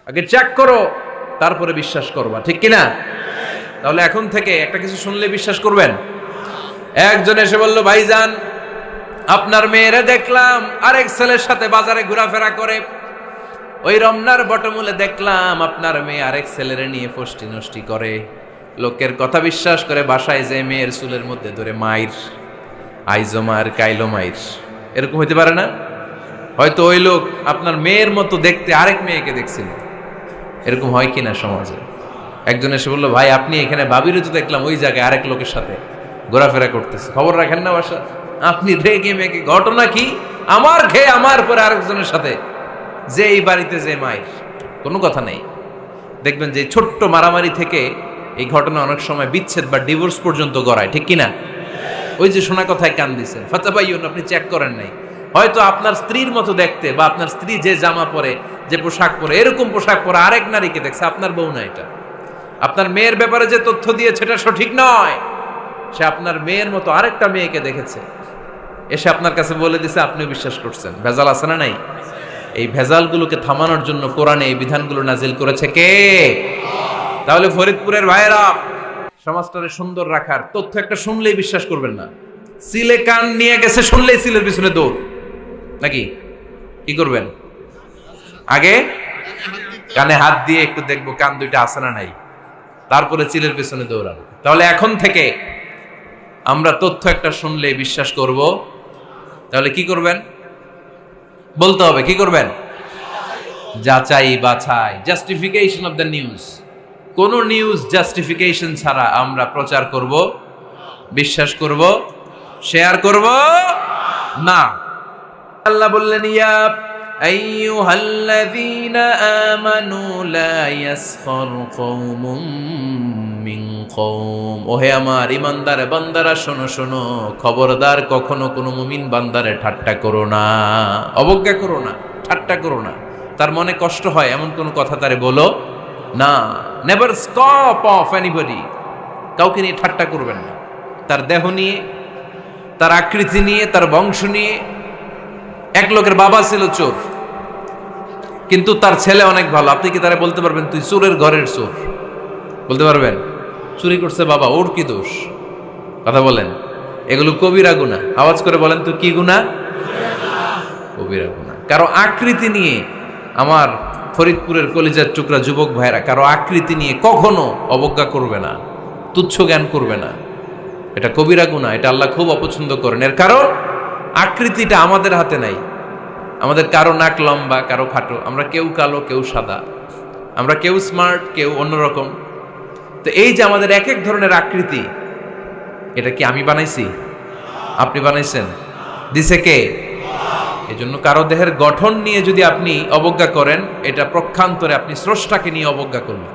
আগে চেক করো, তারপরে বিশ্বাস করবা, ঠিক কিনা? তাহলে এখন থেকে একটা কিছু শুনলে বিশ্বাস করবেন। একজন এসে বলল, ভাইজান আপনার মেয়েরে দেখলাম আরেক ছেলের সাথে বাজারে ঘোরাফেরা করে, ওই রমনার বটমূলে দেখলাম আপনার মেয়ে আরেক ছেলেরে নিয়ে ফষ্টি নষ্টি করে, লোকের কথা বিশ্বাস করে বাসায় যে মেয়ের চুলের মধ্যে ধরে মাইর, আইজো মার কাইলো মাইর। এরকম হইতে পারে না? হয়তো ওই লোক আপনার মেয়ের মতো দেখতে আরেক মেয়েকে দেখছিল। এরকম হয় কিনা সমাজে? একজন এসে বললো, ভাই আপনি এখানে ভাবিরও তো দেখলাম ওই জায়গায় আরেক লোকের সাথে ঘোরাফেরা করতেছে, খবর রাখেন না বাসা? আপনি রেগে মেগে, ঘটনা কি? আমার খেয়ে আমার পরে আরেকজনের সাথে, যে এই বাড়িতে যে মায়ের, কোনো কথা নেই। দেখবেন যে ছোট্ট মারামারি থেকে এই ঘটনা অনেক সময় বিচ্ছেদ বা ডিভোর্স পর্যন্ত গড়ায়, ঠিক কিনা? ওই যে শোনা কথায় কান দিচ্ছেন, ফাতাবাইয়ুন, আপনি চেক করেন নাই। হয়তো আপনার স্ত্রীর মতো দেখতে বা আপনার স্ত্রী যে জামা পরে, যে পোশাক পরে, এরকম পোশাক পরে আরেক নারীকে দেখছে, আপনার বউ না এটা। আপনার মেয়ের ব্যাপারে যে তথ্য দিয়েছে এটা সঠিক নয়, সে আপনার মেয়ের মতো আরেকটা মেয়েকে দেখেছে, এসে আপনার কাছে বলে দিছে, আপনিও বিশ্বাস করছেন। ভেজাল আছে না নাই? এই ভেজালগুলোকে থামানোর জন্য কোরআনে এই বিধানগুলো নাজিল করেছে কে? তাহলে ফরিদপুরের ভাইয়েরা, সমাজটারে সুন্দর রাখার তথ্য একটা শুনলেই বিশ্বাস করবেন না। সিলে কান নিয়ে গেছে শুনলেই সিলের পিছনে দৌড়, নাকি? কি করবেন? আগে কানে হাত দিয়ে একটু দেখবো কান দুইটা আছে না নাই, তারপরে চিলের পেছনে দৌড়াবো। তাহলে এখন থেকে আমরা তথ্য একটা শুনলে বিশ্বাস করব। তাহলে কি করবেন? বলতে হবে কি করবেন? যাচাই বাছাই, জাস্টিফিকেশন অফ দ্য নিউজ। কোন নিউজ জাস্টিফিকেশন ছাড়া আমরা প্রচার করব, বিশ্বাস করব, শেয়ার করব না। আল্লাহ বললেন, ইয়া আইয়ুহাল্লাযীনা আমানু লা ইয়াসখার কওমুম মিন কওম। ওহে আমার ঈমানদার বান্দারা, শোনো শোনো, খবরদার কখনো কোনো মুমিন বান্দারে ঠাট্টা করো না, অবজ্ঞা করো না, ঠাট্টা করো না। তার মনে কষ্ট হয় এমন কোনো কথা তারে বলো না। Never scoff of anybody. কাউকে নিয়ে ঠাট্টা করবেন না, তার দেহ নিয়ে, তার আকৃতি নিয়ে, তার বংশ নিয়ে। এক লোকের বাবা ছিল চোর, কিন্তু তার ছেলে অনেক ভালো। আপনি কি তারা বলতে পারবেন তুই চোরের ঘরের চোর? বলতে পারবেন? চুরি করছে বাবা, ওর কি দোষ? কথা বলেন। এগুলো কবিরা গুনাহ। আওয়াজ করে বলেন তো, কি গুনাহ? কবিরা গুনাহ। কারো আকৃতি নিয়ে, আমার ফরিদপুরের কলিজার টুকরা যুবক ভাইরা, কারো আকৃতি নিয়ে কখনো অবজ্ঞা করবে না, তুচ্ছ জ্ঞান করবে না। এটা কবিরা গুনাহ, এটা আল্লাহ খুব অপছন্দ করেন। এর কারণ আকৃতিটা আমাদের হাতে নাই। আমাদের কারো নাক লম্বা, কারো খাটো, আমরা কেউ কালো, কেউ সাদা, আমরা কেউ স্মার্ট, কেউ অন্যরকম। তো এই যে আমাদের এক এক ধরনের আকৃতি, এটা কি আমি বানাইছি? আপনি বানাইছেন? দিছে কে? এই জন্য কারো দেহের গঠন নিয়ে যদি আপনি অবজ্ঞা করেন, এটা প্রক্ষান্তরে আপনি স্রষ্টাকে নিয়ে অবজ্ঞা করলেন।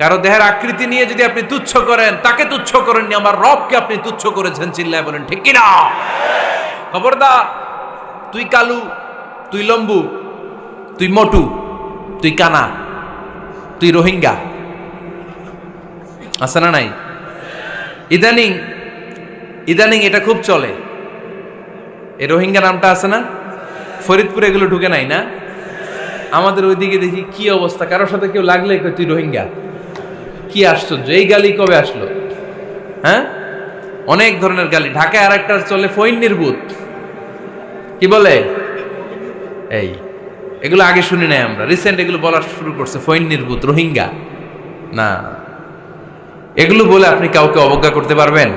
কারো দেহের আকৃতি নিয়ে যদি আপনি তুচ্ছ করেন, তাকে তুচ্ছ করেননি, আমার রবকে আপনি তুচ্ছ করেছেন। চিল্লায় বলেন ঠিক কিনা? খবরদার, তুই কালু, তুই লম্বু, তুই মোটু, তুই কানা, তুই রোহিঙ্গা, আছে না নাই? ইদানিং ইদানিং এটা খুব চলে। এই রোহিঙ্গা নামটা আছে না? ফরিদপুরে এগুলো ঢুকে নাই না? আমাদের ওইদিকে দেখি কি অবস্থা, কারোর সাথে কেউ লাগলে তুই রোহিঙ্গা। কি আশ্চর্য, এই গালি কবে আসলো? হ্যাঁ, অনেক ধরনের গালি। ঢাকায় আর একটা চলে ফইন নির্বুত, কি বলে? এই এগুলো আগে শুনি নাই আমরা, রিসেন্ট এগুলো বলা শুরু করছে। ফইন নির্বুত, রোহিঙ্গা না। এগুলো বলে আপনি কাউকে অবজ্ঞা করতে পারবেন?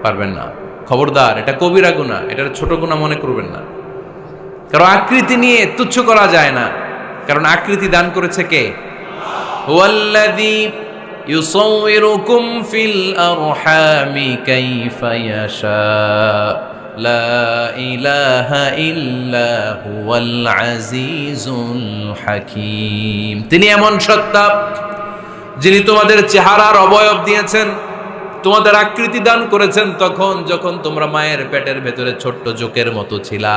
পারবেন না। খবরদার, এটা কবিরা গুনাহ, এটা ছোট গুনাহ মনে করবেন না। কারণ আকৃতি নিয়ে তুচ্ছ করা যায় না, কারণ আকৃতি দান করেছে কে? হুয়াল্লাযী ইউসাউইরুকুম ফিল আরহামি কাইফা ইয়াশা লা ইলাহা ইল্লা হুয়াল আজিজুল হাকীম। তিনি এমন সত্তা, যিনি তোমাদের চেহারার অবয়ব দিয়েছেন, তোমাদের আকৃতি দান করেছেন তখন যখন তোমরা মায়ের পেটের ভেতরে ছোট্ট জোকের মতো ছিলা।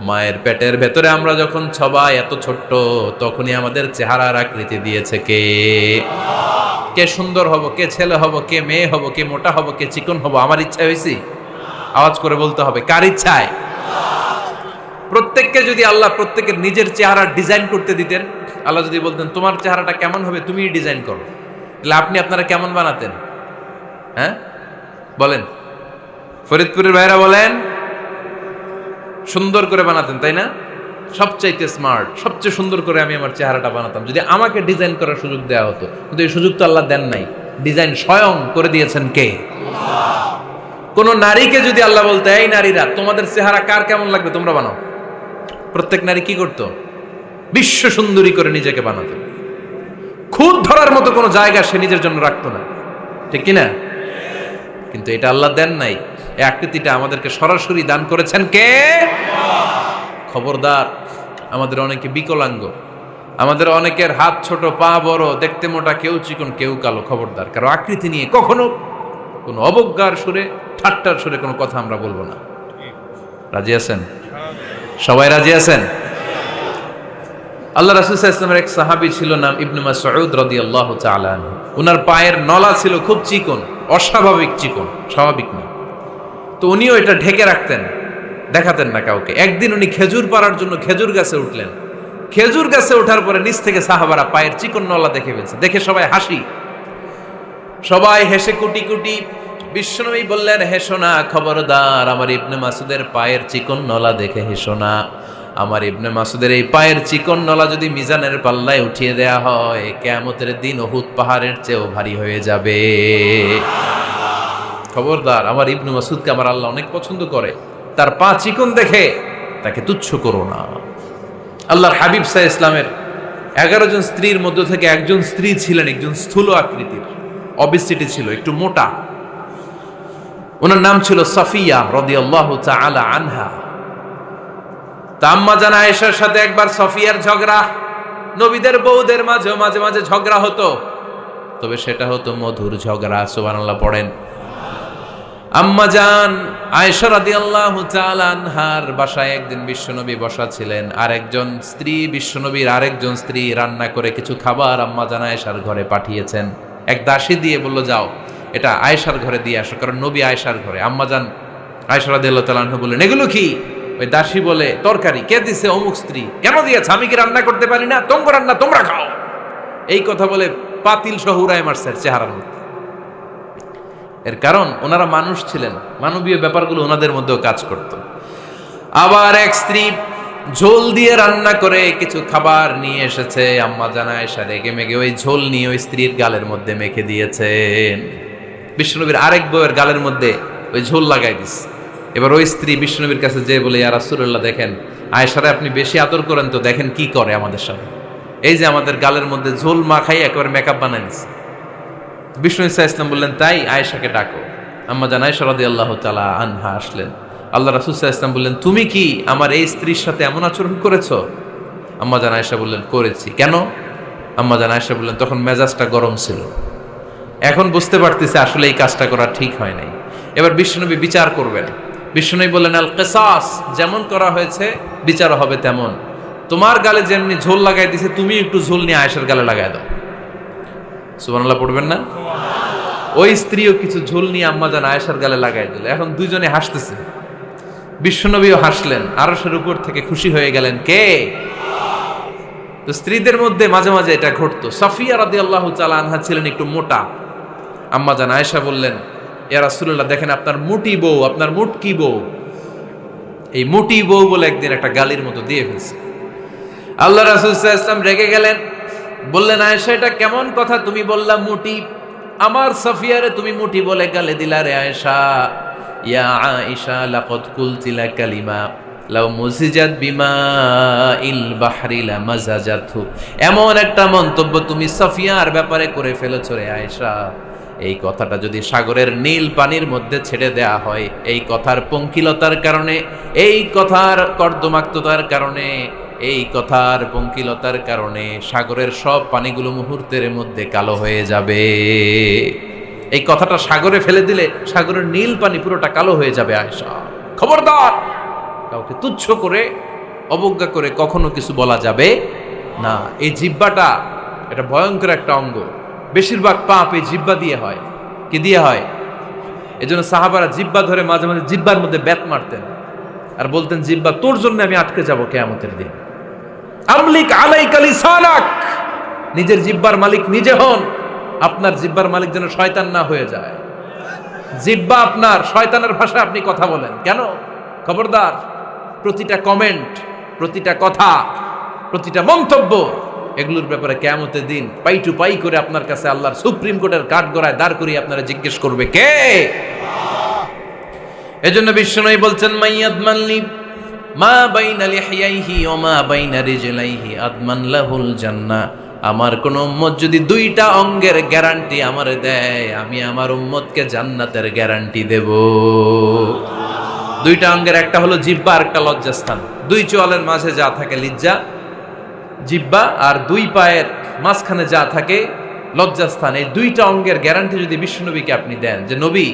মায়ের পেটের ভেতরে আমরা যখন সবাই এত ছোট্ট, তখনই আমাদের চেহারার আকৃতি দিয়েছে কে? কে সুন্দর হব, কে ছেলে হব, কে মেয়ে হব, কে মোটা হব, কে চিকন হব আমার ইচ্ছা হয়েছি? আওয়াজ করে বলতে হবে, কার ইচ্ছায়? প্রত্যেককে যদি আল্লাহ প্রত্যেকের নিজের চেহারা ডিজাইন করতে দিতেন, আল্লাহ যদি বলতেন তোমার চেহারাটা কেমন হবে তুমিই ডিজাইন করো, তাহলে আপনি আপনারা কেমন বানাতেন? হ্যাঁ বলেন, ফরিদপুরের ভাইরা বলেন, সুন্দর করে বানাতেন তাই না? সবচাইতে স্মার্ট, সবচেয়ে সুন্দর করে আমি আমার চেহারাটা বানাতাম যদি আমাকে ডিজাইন করার সুযোগ দেওয়া হতো। কিন্তু এই সুযোগ তো আল্লাহ দেন নাই। ডিজাইন স্বয়ং করে দিয়েছেন কে? কোন নারীকে যদি আল্লাহ বলতে এই নারীরা তোমাদের চেহারা কার কেমন লাগবে তোমরা বানাও, প্রত্যেক নারী কি করতো? বিশ্ব সুন্দরী করে নিজেকে বানাতো। খুদ ধরার মতো কোনো জায়গা সে নিজের জন্য রাখতো না, ঠিক কিনা? কিন্তু এটা আল্লাহ দেন নাই। এই আকৃতিটা আমাদেরকে সরাসরি দান করেছেন কে? খবরদার, আমাদের অনেকে বিকলাঙ্গ, আমাদের অনেকের হাত ছোট, পা বড়, দেখতে মোটা, কেউ চিকন কেউ কালো। খবরদার, কারো আকৃতি নিয়ে কখনো কোনো অবজ্ঞার সুরে, ঠাট্টার সুরে কোনো কথা আমরা বলবো না। রাজি আছেন? সবাই রাজি আছেন? আল্লাহ রাসূল সাল্লাল্লাহু আলাইহি ওয়াসাল্লামের এক সাহাবী ছিল, নাম ইবনে মাসউদ রাদিয়াল্লাহু তাআলা আনহু। ওনার পায়ের নলা ছিল খুব চিকন, অস্বাভাবিক চিকন, স্বাভাবিক না। তো উনিও এটা ঢেকে রাখতেন, দেখাতেন না কাউকে। একদিন উনি খেজুর পাড়ার জন্য খেজুর গাছে উঠলেন। খেজুর গাছে ওঠার পরে নিচ থেকে সাহাবারা পায়ের চিকন নলা দেখে ফেলছে। দেখে সবাই হাসি, সবাই হেসে কুটি কুটি। বিশ্বনবী বললেন, হেসো না, খবরদার, আমার ইবনে মাসুদের পায়ের চিকন নলা দেখে হেসো না। আমার ইবনে মাসুদের এই পায়ের চিকন নলা যদি মিজানের পাল্লায় উঠিয়ে দেয়া হয়, কিয়ামতের দিন উহুদ পাহাড়ের চেয়েও ভারী হয়ে যাবে। খবরদার, আমার ইবনে মাসুদকে আমার আল্লাহ অনেক পছন্দ করে, তার পা চিকন দেখে তাকে তুচ্ছ করো না। আল্লাহর হাবিব সাল্লাল্লাহু আলাইহি ইসলামের 11 জন স্ত্রীর মধ্য থেকে একজন স্ত্রী ছিলেন একজন স্থূল আকৃতির, অবিসিটি ছিল, একটু মোটা। ওনার নাম ছিল সাফিয়া রাদিয়াল্লাহু তাআলা আনহা। আম্মা জান আয়েশার সাথে একবার সাফিয়ার ঝগড়া। নবীদের বউদের মাঝে মাঝে মাঝে ঝগড়া হতো, তবে সেটা হতো মধুর ঝগড়া। সুবহানাল্লাহ পড়েন। আম্মা জান আয়েশা রাদিয়াল্লাহু তাআলা আনহার বাসায় একদিন বিশ্বনবী বসা ছিলেন। আরেকজন স্ত্রী, বিশ্বনবীর আরেকজন স্ত্রী রান্না করে কিছু খাবার আম্মা জান আয়েশার ঘরে পাঠিয়েছেন। এক দাসী দিয়ে বলল, যাও এটা আয়েশার ঘরে দিয়ে আসো, কারণ নবী আয়েশার ঘরে। আম্মা জান আয়েশা রাদিয়াল্লাহু তাআলা আনহা বললেন, এগুলো কি? ওই দাসী বলে, তরকারি। কে দিছে? অমুক স্ত্রী। কেন দিয়েছে? আমি কি রান্না করতে পারি না? তোমরা রান্না তোমরা খাও। এই কথা বলে পাতিল সহ উড়ায় মারছে চেহারার মধ্যে। এর কারণ ওনারা মানুষ ছিলেন, মানবীয় ব্যাপারগুলো ওনাদের মধ্যেও কাজ করত। আবার এক স্ত্রী ঝোল দিয়ে রান্না করে কিছু খাবার নিয়ে এসেছে। আম্মা জান আয়েশা রেগে মেগে ওই ঝোল নিয়ে ওই স্ত্রীর গালের মধ্যে মেখে দিয়েছেন। বিশ্বনবীর আরেক বউয়ের গালের মধ্যে ওই ঝোল লাগাই দিস। এবার ওই স্ত্রী বিশ্বনবীর কাছে যেয়ে বলে, ইয়া রাসূলুল্লাহ, দেখেন আয়েশারে আপনি বেশি আদর করেন তো, দেখেন কি করে আমাদের সাথে। এই যে আমাদের গালের মধ্যে ঝোল মাখাই একেবারে মেকআপ বানাই দিচ্ছে। বিষ্ণু ইসা ইসলাম বললেন, তাই আয়েশাকে ডাকো। আম্মা জান আয়েশা রাদিয়াল্লাহু তাআলা আনহা আসলেন। আল্লাহ রাসূল সাল্লাল্লাহু আলাইহি ওয়াসাল্লাম বললেন, তুমি কি আমার এই স্ত্রীর সাথে এমন আচরণ করেছো? আম্মা জান আয়েশা বললেন, করেছি। কেন? আম্মা জান আয়েশা বললেন, তখন মেজাজটা গরম ছিল, এখন বুঝতে পারতেছে আসলে এই কাজটা করা ঠিক হয় নাই। এবার বিশ্বনবী বিচার করবেন। বিশ্বনবী বললেন, আল কিসাস, যেমন করা হয়েছে বিচার হবে তেমন। তোমার গালে যেমনি ঝোল লাগাই দিছে, তুমি একটু ঝোল নিয়ে আয়েশার গালে লাগাই দাও। সুবহানাল্লাহ পড়বেন না? ওই স্ত্রীও কিছু ঝোল নিয়ে আম্মা জান আয়েশার গালে লাগাই দিল। এখন দুইজনে হাসতেছে, বিশ্বনবীও হাসলেন, আরশের উপর থেকে খুশি হয়ে গেলেন কে? তো স্ত্রীদের মধ্যে মাঝে মাঝে এটা ঘটতো। সাফিয়া রাদিয়াল্লাহু তাআলা আনহা ছিলেন একটু মোটা। আম্মা জান আয়েশা বললেন, ইয়া রাসূলুল্লাহ, দেখেন আপনার মুটি বউ, আপনার মুটকি বউ, এই মুটি বউ বলে একদিন একটা গালির মতো দিয়ে ফেলছে। আল্লাহ রাসূল সাল্লাল্লাহু আলাইহি ওয়াসাল্লাম রেগে গেলেন, বললেন, আয়েশা এটা কেমন কথা? তুমি বললা মুটি, আমার সাফিয়ারে তুমি মুটি বলে গালে দিলা রে আয়েশা। ইয়া আয়েশা লাকাদ কুলতি লা কালিমা লাউ মুজিজাত বিমাইল বাহরি লামাজাজাতহু। এমন একটা মন্তব্য তুমি সাফিয়ার ব্যাপারে করে ফেলেছো রে আয়েশা, এই কথাটা যদি সাগরের নীল পানির মধ্যে ছেড়ে দেয়া হয়, এই কথার পঙ্কিলতার কারণে, এই কথার কর্দমাক্ততার কারণে, এই কথার পঙ্কিলতার কারণে সাগরের সব পানিগুলো মুহূর্তের মধ্যে কালো হয়ে যাবে। এই কথাটা সাগরে ফেলে দিলে সাগরের নীল পানি পুরোটা কালো হয়ে যাবে। আয়েশা, খবরদার, কাউকে তুচ্ছ করে অবজ্ঞা করে কখনো কিছু বলা যাবে না। এই জিহ্বাটা এটা ভয়ঙ্কর একটা অঙ্গ। বেশিরভাগ পাপ এই জিহ্বা দিয়ে হয়। কি দিয়ে হয়? এজন্য সাহাবারা জিহ্বা ধরে মাঝে মাঝে জিহ্বার মধ্যে ব্যাত মারতেন। আর বলতেন জিহ্বা তোর জন্য আমি আটকে যাব কিয়ামতের দিন। আমলিক আলাইকা লিসানাক, নিজের জিহ্বার মালিক নিজে হন। আপনার জিহ্বার মালিক যেন শয়তান না হয়ে যায়। জিহ্বা আপনার, শয়তানের ভাষায় আপনি কথা বলেন কেন? খবরদার, প্রতিটা কমেন্ট, প্রতিটা কথা, প্রতিটা মন্তব্য, এগুলোর ব্যাপারে কিয়ামতের দিন পাই টু পাই করে আপনার কাছে আল্লাহর সুপ্রিম কোর্টের কাঠগড়ায় দাঁড় করিয়ে আপনারা জিজ্ঞেস করবে কে? এজন্য বিশ্বনবী বলছেন মাইয়াদমানলি মা বাইনা লিহিয়াইহি ওয়া মা বাইনা রিজলাইহি আদমান লাহুল জান্নাহ। আমার কোন উম্মত যদি দুইটা অঙ্গের গ্যারান্টি আমারে দেয়, আমি আমার উম্মতকে জান্নাতের গ্যারান্টি দেব। দুইটা অঙ্গের, একটা হলো জিহ্বা আর একটা লজ্জাস্থান। দুই চোয়ালের মাঝে যা থাকে লিজ্জা, জিহ্বা, আর দুই পায়ের মাঝখানে যা থাকে লজ্জাস্থান। এই দুইটা অঙ্গের গ্যারান্টি যদি বিশ্বনবীকে আপনি দেন যে নবী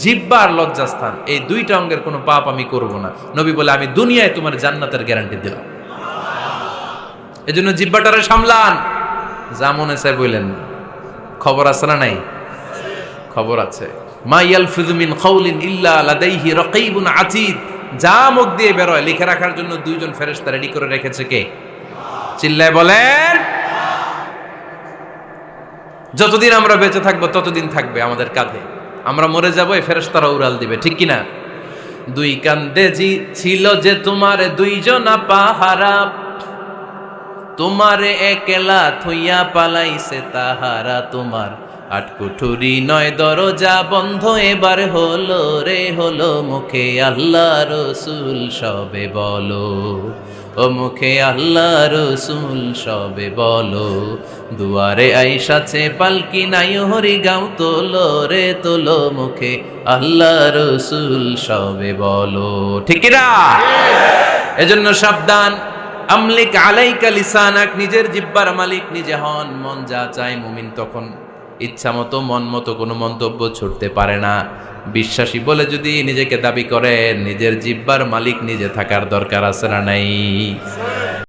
জিহ্বা আর লজ্জাস্থান এই দুইটা অঙ্গের কোনো পাপ আমি করব না, নবী বলে আমি দুনিয়ায় তোমার জান্নাতের গ্যারান্টি দিলাম। এজন্য জিহ্বাটারে সামলান, যা মনে চায় বললেন না। খবর আছে না নাই? খবর আছে। মা ইয়ালফিযু মিন কাউলিন ইল্লা লাদাইহি রাকীবুন আতীদ। যা মুখ দিয়ে বের হয় লিখে রাখার জন্য দুইজন ফেরেশতা রেডি করে রেখেছে কে? চিল্লায় বলেন। যতদিন আমরা বেঁচে থাকবো ততদিন থাকবে আমাদের কাঁধে। আমরা মরে যাবো, এই ফেরেশতারা উড়াল দিবে, ঠিক কিনা? দুই কান্দে জি ছিল যে তোমার দুইজনা পাহারা, তোমারে একলা থইয়া পালাইছে তাহারা। তোমার আটকুঠুরি নয় দরজা বন্ধ এবার হলো রে হলো। মুখে আল্লাহ রসুল সবে বলো, ও মুখে আল্লাহ রসুল সবে বলো। দুয়ারে আইসাছে পালকি নাই হরি গাও তোলো রে তোলো। মুখে আল্লাহ রসুল সবে বলো, ঠিক না? এজন্য সাবধান। আমলিক আলাইকা লিসানাক, নিজের জিহ্বার মালিক নিজে হন। মন যা চায় মুমিন তখন ইচ্ছা মতো মন মতো কোনো মন্তব্য ছুটতে পারে না। বিশ্বাসী বলে যদি নিজেকে দাবি করেন, নিজের জিহ্বার মালিক নিজে থাকার দরকার আছে না নাই?